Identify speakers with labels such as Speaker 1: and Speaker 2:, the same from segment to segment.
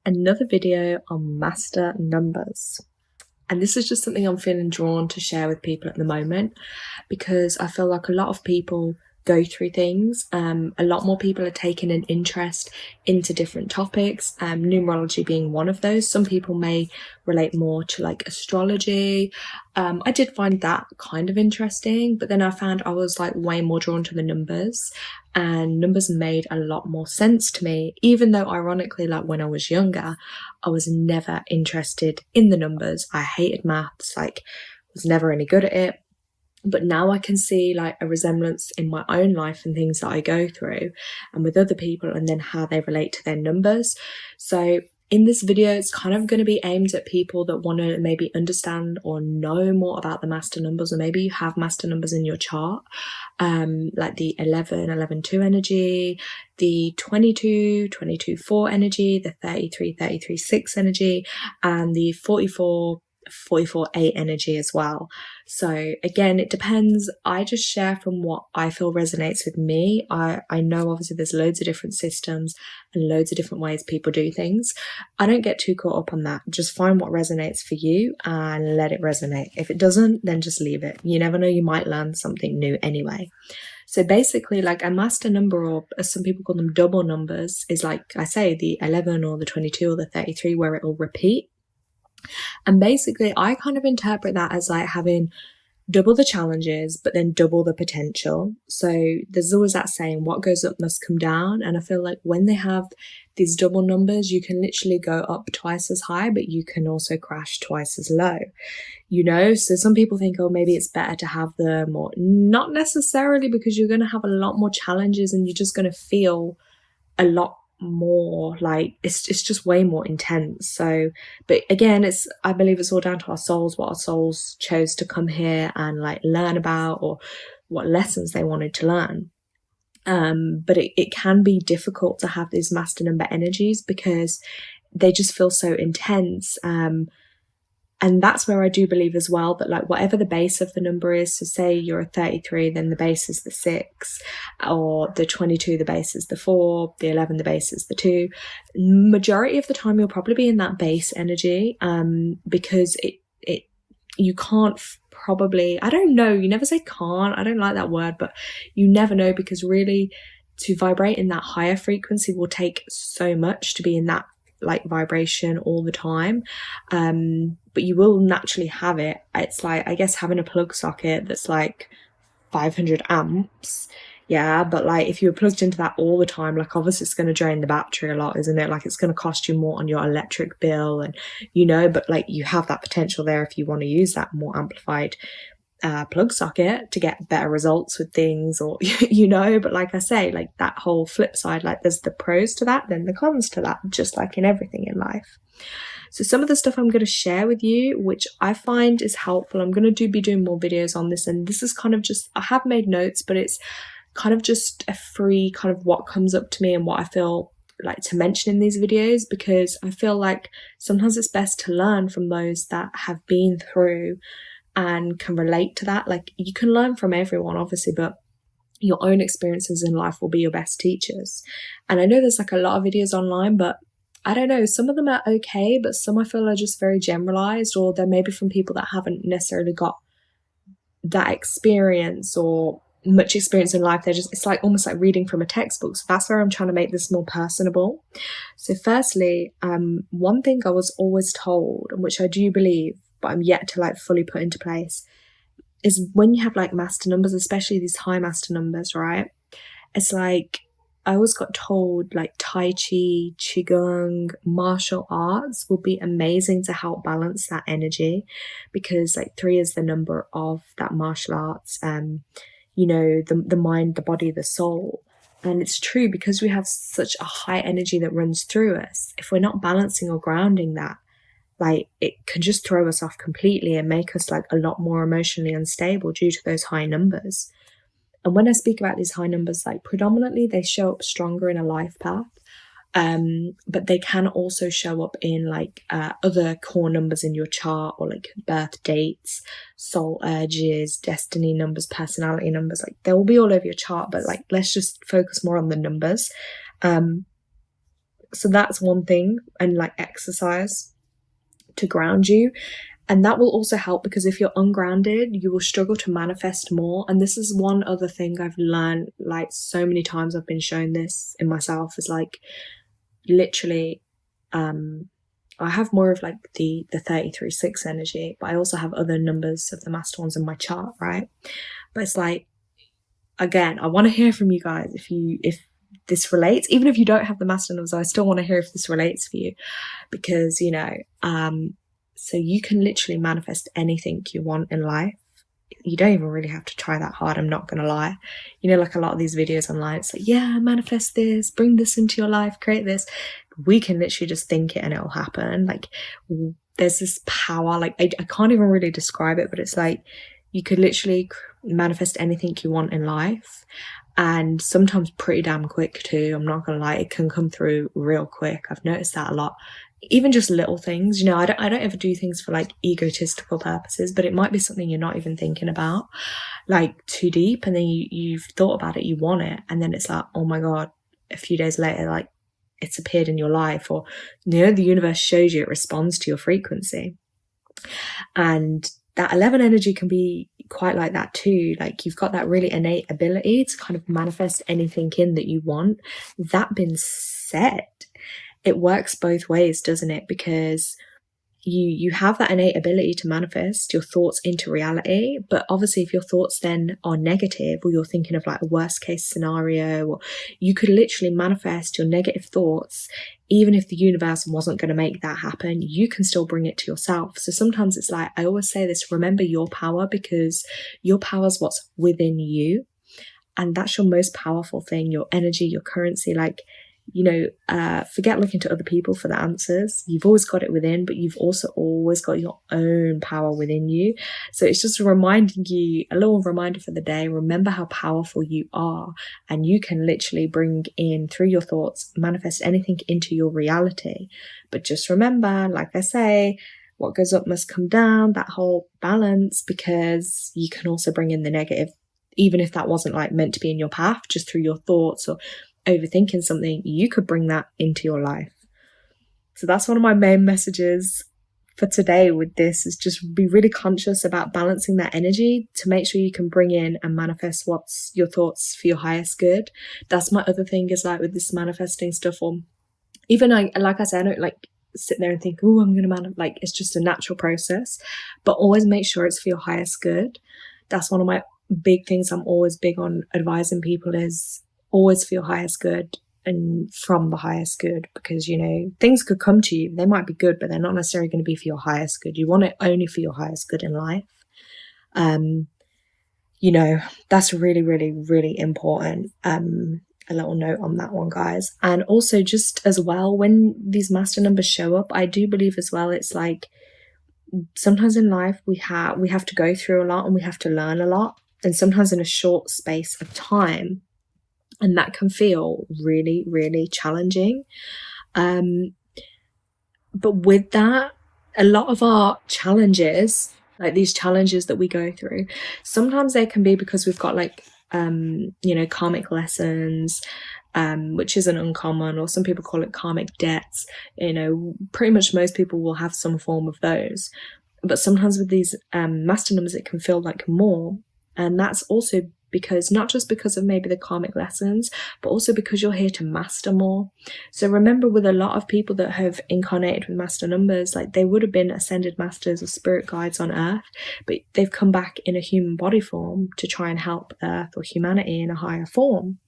Speaker 1: another video on master numbers. And this is just something I'm feeling drawn to share with people at the moment because I feel like a lot of people go through things. A lot more people are taking an interest into different topics, numerology being one of those. Some people may relate more to like astrology. I did find that kind of interesting, but then I found I was like way more drawn to the numbers, and numbers made a lot more sense to me, even though ironically, like when I was younger, I was never interested in the numbers. I hated maths, like was never any good at it. But now I can see like a resemblance in my own life and things that I go through and with other people, and then how they relate to their numbers. So in this video, it's kind of going to be aimed at people that want to maybe understand or know more about the master numbers, or maybe you have master numbers in your chart, like the 11, 11-2 energy, the 22, 22-4 energy, the 33, 33-6 energy, and the 44, 44-8 energy as well. So again, it depends. I just share from what I feel resonates with me. I know obviously there's loads of different systems and loads of different ways people do things. I don't get too caught up on that. Just find what resonates for you and let it resonate. If it doesn't, then just leave it. You never know, you might learn something new anyway. So basically, like a master number, or as some people call them double numbers, is like I say, the 11 or the 22 or the 33, where it will repeat. And basically, I kind of interpret that as like having double the challenges, but then double the potential. So there's always that saying, what goes up must come down. And I feel like when they have these double numbers, you can literally go up twice as high, but you can also crash twice as low, you know? So some people think, oh, maybe it's better to have them, or not necessarily, because you're going to have a lot more challenges and you're just going to feel a lot more like it's just way more intense. So but again, I believe it's all down to our souls, what our souls chose to come here and like learn about, or what lessons they wanted to learn. But it can be difficult to have these master number energies because they just feel so intense. And that's where I do believe as well that like whatever the base of the number is, so say you're a 33, then the base is the 6, or the 22, the base is the 4, the 11, the base is the 2. Majority of the time you'll probably be in that base energy, because you can't probably, I don't know, you never say can't, I don't like that word, but you never know, because really to vibrate in that higher frequency will take so much to be in that like vibration all the time. But you will naturally have it. It's like, I guess, having a plug socket that's like 500 amps. Yeah, but like if you're plugged into that all the time, like obviously it's going to drain the battery a lot, isn't it? Like it's going to cost you more on your electric bill, and you know, but like you have that potential there if you want to use that more amplified plug socket to get better results with things, or you know. But like I say, like that whole flip side, like there's the pros to that, then the cons to that, just like in everything in life. So some of the stuff I'm going to share with you, which I find is helpful, I'm going to be doing more videos on this, and this is kind of just, I have made notes, but it's kind of just a free kind of what comes up to me and what I feel like to mention in these videos, because I feel like sometimes it's best to learn from those that have been through and can relate to that. Like you can learn from everyone obviously, but your own experiences in life will be your best teachers. And I know there's like a lot of videos online, but I don't know, some of them are okay, but some I feel are just very generalized, or they're maybe from people that haven't necessarily got that experience or much experience in life. They're just, it's like almost like reading from a textbook. So that's where I'm trying to make this more personable. So firstly, one thing I was always told, and which I do believe, but I'm yet to like fully put into place, is when you have like master numbers, especially these high master numbers, right? It's like, I always got told like Tai Chi, Qigong, martial arts will be amazing to help balance that energy, because like 3 is the number of that martial arts, you know, the mind, the body, the soul. And it's true, because we have such a high energy that runs through us. If we're not balancing or grounding that, like it can just throw us off completely and make us like a lot more emotionally unstable due to those high numbers. And when I speak about these high numbers, like predominantly they show up stronger in a life path, but they can also show up in like other core numbers in your chart, or like birth dates, soul urges, destiny numbers, personality numbers. Like they will be all over your chart, but like let's just focus more on the numbers. So that's one thing, and like exercise to ground you. And that will also help, because if you're ungrounded, you will struggle to manifest more. And this is one other thing I've learned, like so many times I've been shown this in myself, is like literally, I have more of like the 33-6 energy, but I also have other numbers of the master ones in my chart, right? But it's like, again, I want to hear from you guys if this relates. Even if you don't have the master numbers, I still want to hear if this relates for you, because so you can literally manifest anything you want in life. You don't even really have to try that hard, I'm not gonna lie. Like a lot of these videos online, it's like, yeah, manifest this, bring this into your life, create this. We can literally just think it and it'll happen. Like, there's this power, like I can't even really describe it, but it's like you could literally manifest anything you want in life, and sometimes pretty damn quick too. I'm not gonna lie, it can come through real quick. I've noticed that a lot. Even just little things, I don't ever do things for like egotistical purposes, but it might be something you're not even thinking about, like too deep, and then you've thought about it, you want it, and then it's like, oh my god, a few days later, like it's appeared in your life, or the universe shows you, it responds to your frequency. And that 11 energy can be quite like that too. Like, you've got that really innate ability to kind of manifest anything in that you want. That being said, it works both ways, doesn't it? Because you have that innate ability to manifest your thoughts into reality, but obviously if your thoughts then are negative, or you're thinking of like a worst case scenario, or you could literally manifest your negative thoughts, even if the universe wasn't going to make that happen, you can still bring it to yourself. So sometimes it's like, I always say this, remember your power, because your power is what's within you, and that's your most powerful thing, your energy, your currency. Like, forget looking to other people for the answers. You've always got it within, but you've also always got your own power within you. So it's just reminding you, a little reminder for the day, remember how powerful you are, and you can literally bring in, through your thoughts, manifest anything into your reality. But just remember, like I say, what goes up must come down, that whole balance, because you can also bring in the negative, even if that wasn't like meant to be in your path, just through your thoughts or overthinking something, you could bring that into your life. So that's one of my main messages for today with this, is just be really conscious about balancing that energy to make sure you can bring in and manifest what's your thoughts for your highest good. That's my other thing, is like with this manifesting stuff, or even like I said, I don't like sit there and think, oh, I'm gonna like, it's just a natural process, but always make sure it's for your highest good. That's one of my big things I'm always big on advising people, is always for your highest good and from the highest good, because things could come to you, they might be good, but they're not necessarily going to be for your highest good. You want it only for your highest good in life. That's really, really, really important. A little note on that one, guys. And also, just as well, when these master numbers show up, I do believe as well, it's like sometimes in life we have to go through a lot, and we have to learn a lot, and sometimes in a short space of time. And that can feel really, really challenging. But with that, a lot of our challenges, like these challenges that we go through, sometimes they can be because we've got like, karmic lessons, which isn't uncommon, or some people call it karmic debts. Pretty much most people will have some form of those. But sometimes with these master numbers, it can feel like more. And that's also because, not just because of maybe the karmic lessons, but also because you're here to master more. So remember, with a lot of people that have incarnated with master numbers, like they would have been ascended masters or spirit guides on earth, but they've come back in a human body form to try and help earth or humanity in a higher form.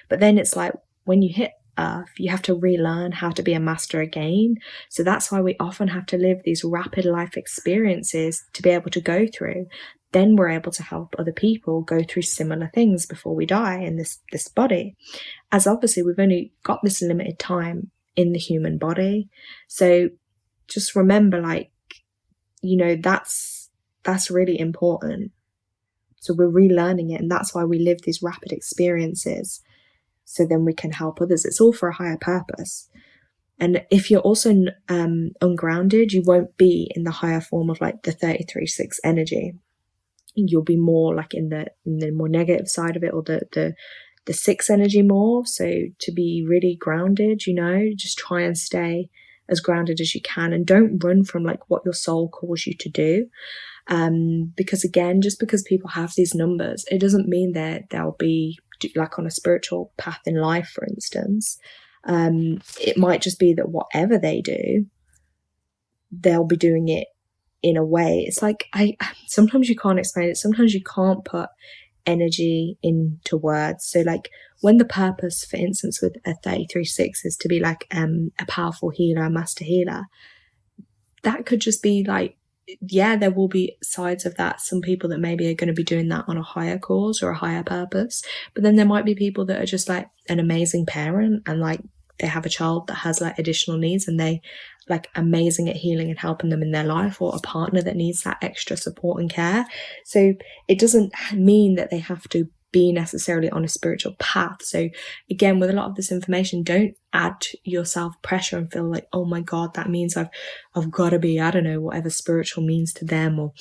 Speaker 1: But then it's like, when you hit earth, you have to relearn how to be a master again. So that's why we often have to live these rapid life experiences to be able to go through. Then we're able to help other people go through similar things before we die in this body, as obviously we've only got this limited time in the human body. So just remember, like, that's really important. So we're relearning it, and that's why we live these rapid experiences, so then we can help others. It's all for a higher purpose. And if you're also ungrounded, you won't be in the higher form of like the 33-6 energy. You'll be more like in the more negative side of it, or the the 6 energy more. So to be really grounded, you know, just try and stay as grounded as you can, and don't run from like what your soul calls you to do. Because again, just because people have these numbers, it doesn't mean that they'll be like on a spiritual path in life, for instance. It might just be that whatever they do, they'll be doing it in a way. It's like, sometimes you can't explain it. Sometimes you can't put energy into words. So like when the purpose, for instance, with a 33/6 is to be like a powerful healer, a master healer, that could just be like, yeah, there will be sides of that. Some people that maybe are going to be doing that on a higher cause or a higher purpose. But then there might be people that are just like an amazing parent, and like they have a child that has like additional needs, and they like amazing at healing and helping them in their life, or a partner that needs that extra support and care. So it doesn't mean that they have to be necessarily on a spiritual path. So again, with a lot of this information, don't add to yourself pressure and feel like, oh my God, that means I've got to be, I don't know, whatever spiritual means to them, or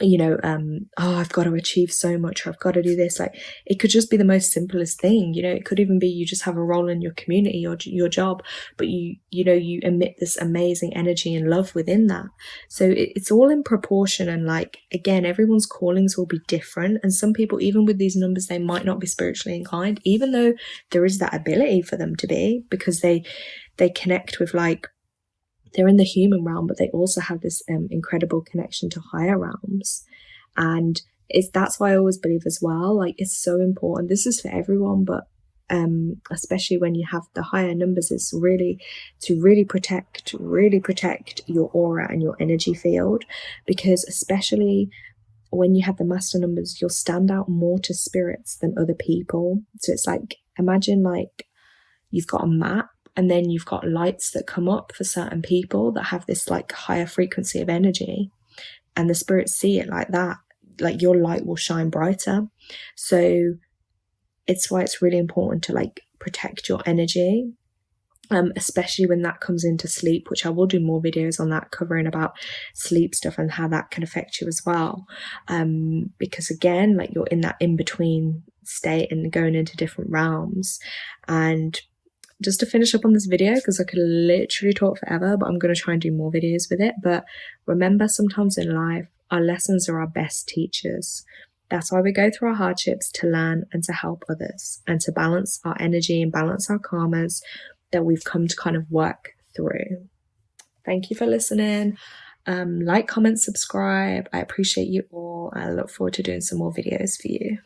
Speaker 1: you know, oh, I've got to achieve so much, or I've got to do this. Like, it could just be the most simplest thing, you know. It could even be you just have a role in your community or your job, but you know, you emit this amazing energy and love within that. So it's all in proportion, and like, again, everyone's callings will be different, and some people, even with these numbers, they might not be spiritually inclined, even though there is that ability for them to be, because they connect with, like, they're in the human realm, but they also have this incredible connection to higher realms. And that's why I always believe as well, like, it's so important. This is for everyone, but especially when you have the higher numbers, it's really to really protect your aura and your energy field, because especially when you have the master numbers, you'll stand out more to spirits than other people. So it's like, imagine like you've got a map, and then you've got lights that come up for certain people that have this like higher frequency of energy, and the spirits see it like that. Like, your light will shine brighter. So it's why it's really important to like protect your energy, especially when that comes into sleep, which I will do more videos on that, covering about sleep stuff and how that can affect you as well. Because again, like, you're in that in-between state and going into different realms. And just to finish up on this video, because I could literally talk forever, but I'm going to try and do more videos with it. But remember, sometimes in life, our lessons are our best teachers. That's why we go through our hardships, to learn and to help others, and to balance our energy and balance our karmas that we've come to kind of work through. Thank you for listening. Like, comment, subscribe. I appreciate you all. I look forward to doing some more videos for you.